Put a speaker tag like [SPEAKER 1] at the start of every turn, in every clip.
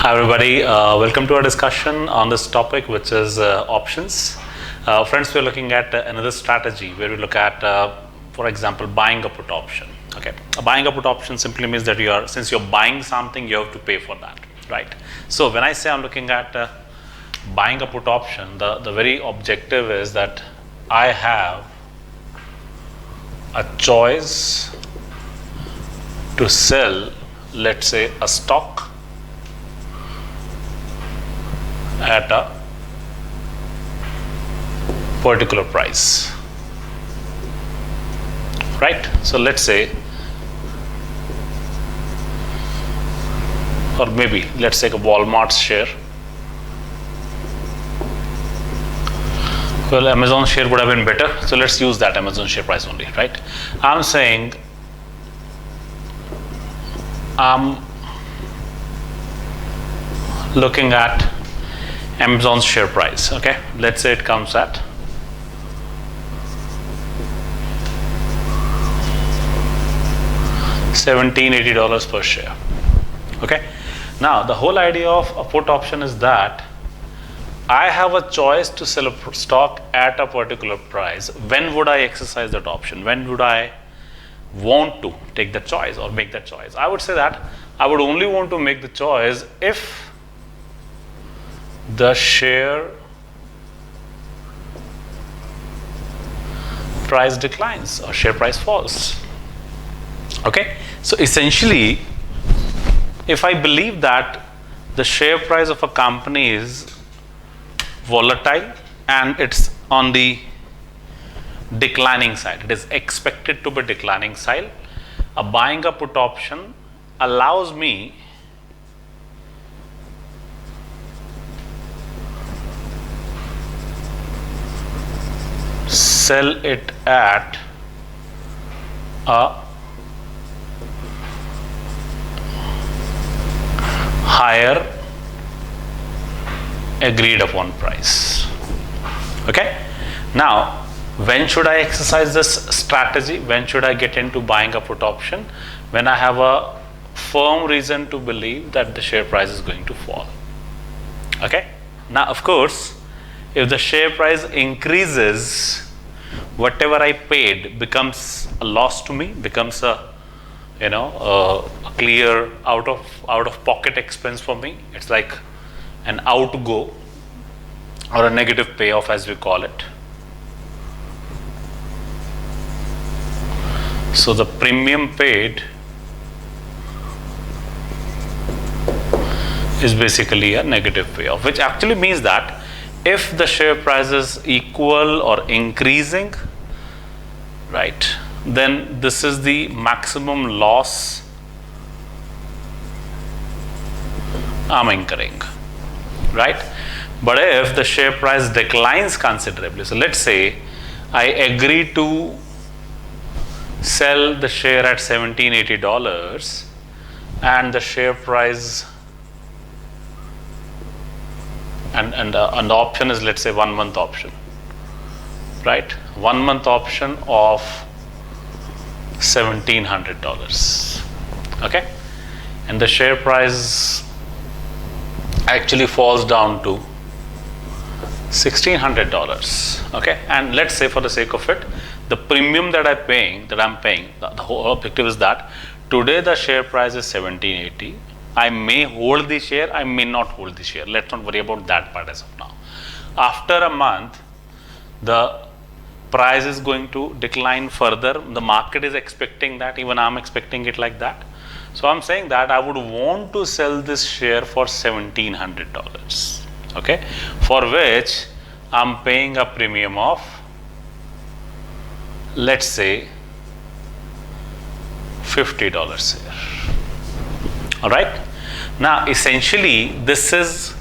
[SPEAKER 1] Hi everybody, welcome to our discussion on this topic, which is options. Friends, we're looking at another strategy where we look at, for example, buying a put option. Okay, a buying a put option simply means that since you're buying something, you have to pay for that, right? So when I say I'm looking at buying a put option, the very objective is that I have a choice to sell, let's say, a stock at a particular price, right? So let's say, or maybe let's take a Walmart's share. Well, Amazon share would have been better, so let's use that Amazon share price only, right? I'm saying I'm looking at Amazon's share price. Okay, let's say it comes at $1780 per share. Okay, now the whole idea of a put option is that I have a choice to sell a stock at a particular price. When would I exercise that option? When would I want to take that choice or make that choice? I would say that I would only want to make the choice if the share price declines or share price falls. Okay, so essentially, if I believe that the share price of a company is volatile and it's on the declining side, it is expected to be declining side, a buying a put option allows me sell it at a higher agreed upon price. Okay, now when should I exercise this strategy? When should I get into buying a put option? When I have a firm reason to believe that the share price is going to fall. Okay, now of course, if the share price increases, whatever I paid becomes a loss to me, becomes a clear out of pocket expense for me. It's like an outgo or a negative payoff, as we call it. So the premium paid is basically a negative payoff, which actually means that if the share price is equal or increasing, right, then this is the maximum loss I'm incurring, right? But if the share price declines considerably, so let's say I agree to sell the share at $1780 and the share price and the option is, let's say, 1 month option, right? 1 month option of $1700. Okay, and the share price actually falls down to $1600. Okay, and let's say for the sake of it, the premium that I'm paying, the whole objective is that today the share price is $1780. I may hold the share, I may not hold the share. Let's not worry about that part as of now. After a month, the price is going to decline further. The market is expecting that, even I'm expecting it like that. So I'm saying that I would want to sell this share for $1700, okay, for which I'm paying a premium of, let's say, $50 here. All right. Now, essentially, this is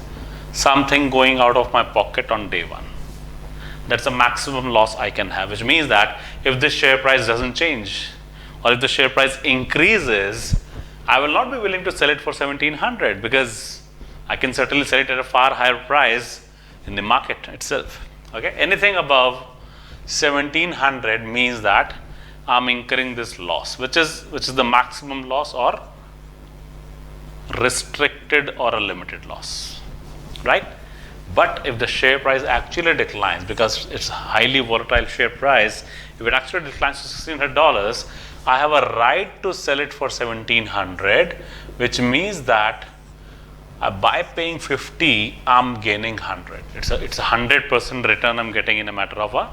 [SPEAKER 1] something going out of my pocket on day one. That's the maximum loss I can have, which means that if this share price doesn't change, or if the share price increases, I will not be willing to sell it for $1700 because I can certainly sell it at a far higher price in the market itself. Okay, anything above $1700 means that I'm incurring this loss, which is the maximum loss or restricted or a limited loss, right? But if the share price actually declines, because it's a highly volatile share price, if it actually declines to $1,600, I have a right to sell it for $1,700, which means that by paying 50, I'm gaining 100. It's a 100% return I'm getting in a matter of a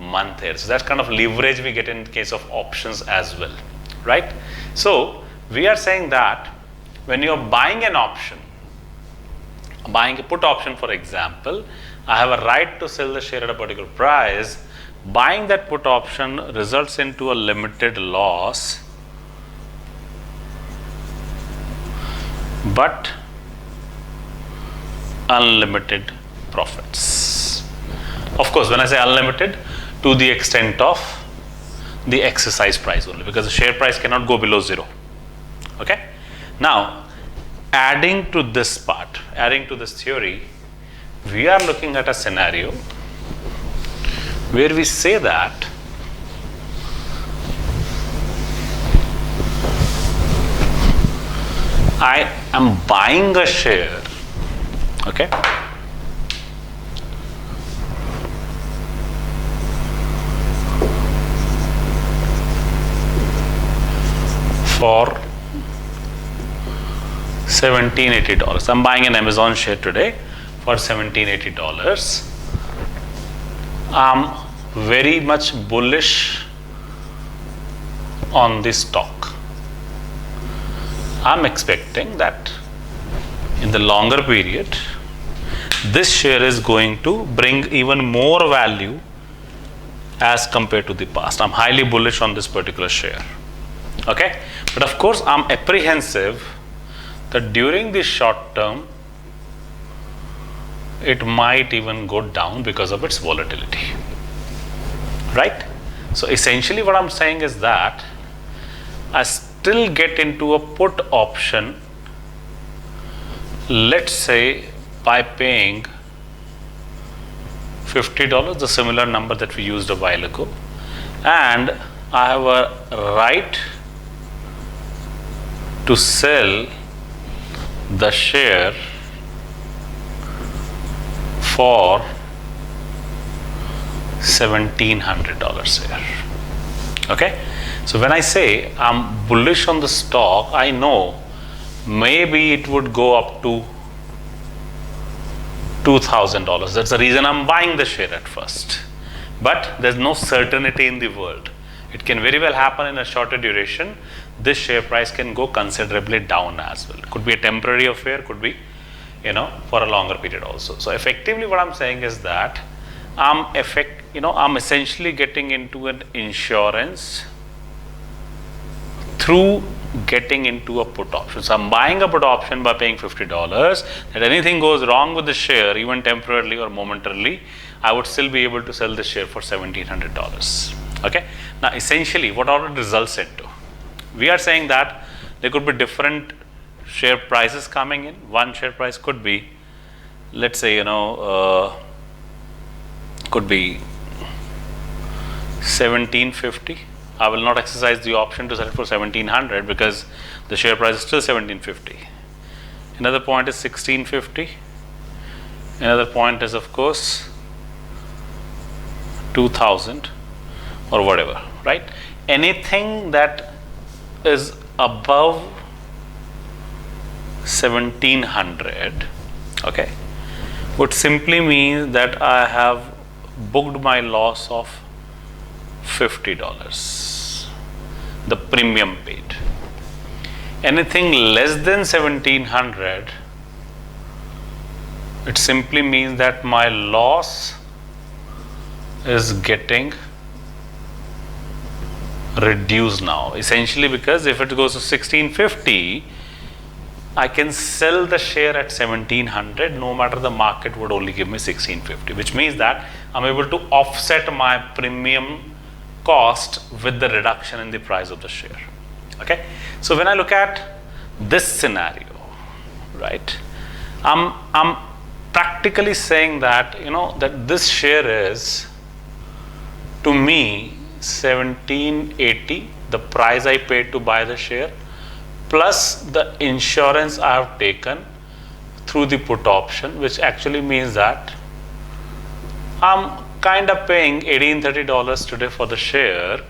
[SPEAKER 1] month here. So that's kind of leverage we get in case of options as well, right? So we are saying that when you're buying an option, buying a put option, for example, I have a right to sell the share at a particular price. Buying that put option results into a limited loss, but unlimited profits. Of course, when I say unlimited, to the extent of the exercise price only, because the share price cannot go below zero. Okay. Now, adding to this part, adding to this theory, we are looking at a scenario where we say that I am buying a share, okay, for $1,780. I'm buying an Amazon share today for $1,780. I'm very much bullish on this stock. I'm expecting that in the longer period, this share is going to bring even more value as compared to the past. I'm highly bullish on this particular share. Okay, but of course, I'm apprehensive that during the short term, it might even go down because of its volatility, right? So essentially what I'm saying is that I still get into a put option, let's say by paying $50, the similar number that we used a while ago, and I have a right to sell the share for $1,700 here. Okay, so when I say I'm bullish on the stock, I know maybe it would go up to $2,000. That's the reason I'm buying the share at first. But there's no certainty in the world. It can very well happen in a shorter duration. This share price can go considerably down as well. Could be a temporary affair, could be, for a longer period also. So effectively what I'm saying is that I'm essentially getting into an insurance through getting into a put option. So I'm buying a put option by paying $50, that anything goes wrong with the share, even temporarily or momentarily, I would still be able to sell the share for $1,700. Okay. Now essentially what are the results into? We are saying that there could be different share prices coming in. One share price could be, let's say, could be $1,750. I will not exercise the option to sell it for $1,700 because the share price is still $1,750. Another point is $1,650. Another point is, of course, $2,000 or whatever, right? Anything that is above $1,700, okay, would simply mean that I have booked my loss of $50, the premium paid. Anything less than $1,700, it simply means that my loss is getting reduced now, essentially, because if it goes to $1,650, I can sell the share at $1,700, no matter the market would only give me $1,650, which means that I'm able to offset my premium cost with the reduction in the price of the share. Okay, so when I look at this scenario, right, I'm practically saying that that this share is, to me, $1,780, the price I paid to buy the share, plus the insurance I have taken through the put option, which actually means that I'm kind of paying $18-30 today for the share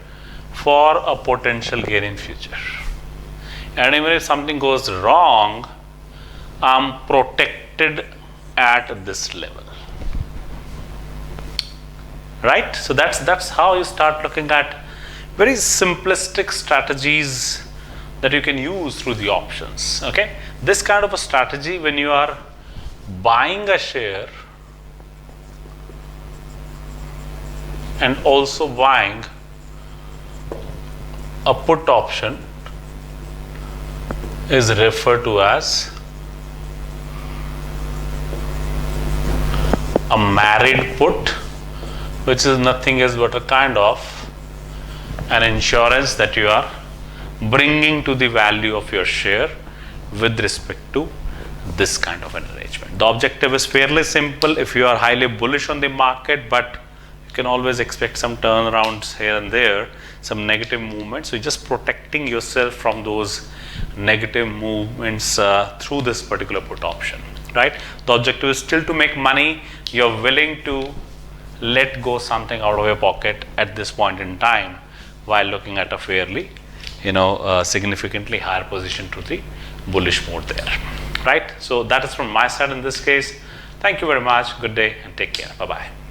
[SPEAKER 1] for a potential gain in future. And even if something goes wrong, I'm protected at this level. Right? So that's how you start looking at very simplistic strategies that you can use through the options. Okay? This kind of a strategy, when you are buying a share and also buying a put option, is referred to as a married put, which is nothing else but a kind of an insurance that you are bringing to the value of your share with respect to this kind of an arrangement. The objective is fairly simple if you are highly bullish on the market, but you can always expect some turnarounds here and there, some negative movements. So you're just protecting yourself from those negative movements through this particular put option, right? The objective is still to make money. You're willing to let go something out of your pocket at this point in time while looking at a fairly, significantly higher position to the bullish mode there, right? So that is from my side in this case. Thank you very much. Good day and take care. Bye-bye.